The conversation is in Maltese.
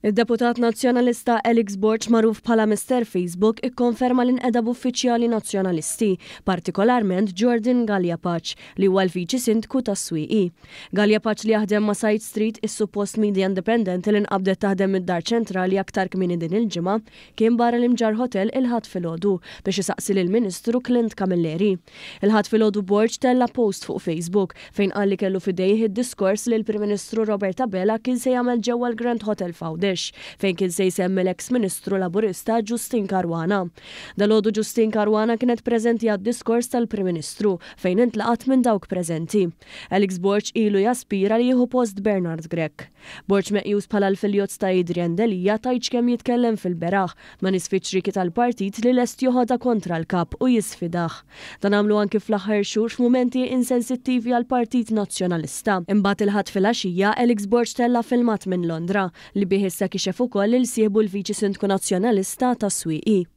Id-deputat nazzjonalista Alex Borch magħruf bħala Mr. Facebook ikkonferma l-inqedab uffiċjali nazzjonalisti, partikolarment Jordan Galjapaċ li huwa l-Viċi Sindku tas-Swieqi. Galjapaċ li jaħdem ma' Side Street is-suppost media independent li nqabdet taħdem id-Dar Ċentrali aktar kmieni din il-ġimgħa kien barra l-imġar hotel il-ħadd filgħodu biex isaqsi lill-Ministru Clint Camilleri. Il-ħadd filgħodu Borch tella post fuq Facebook fejn qal li kellu fidejh id-diskors li l-Prim Ministru Robert Abela kien se jagħmel ġewwa l-Grand Hotel Fawdex fejn kien se jsemmi l-eks-Ministru Laburista Justin Caruana. Dalgħodu Justin Caruana kienet preżenti għad-diskors tal-Prim Ministru fejn intlaqat minn dawk preżenti. Alex Borch ilu jaspira li jieħu post Bernard Grech. Borch meqjus bħala l-filjot ta' Adrian Delija tajċ kemm jitkellem fil-beraħ ma' nisfiċriki tal-partit li lest joħodha kontra l-kap u jisfidaħ. Dan għamlu anki fl-aħħar xhur f'mumenti insensittivi għall-Partit Nazzjonalista. Imbagħad il-ħadd fil-għaxija Alex Borch tella filmat minn Londra li bih issa kixef ukoll il sieħbu l-Viċi Sindku Nazzjonalista tas-Swieqi.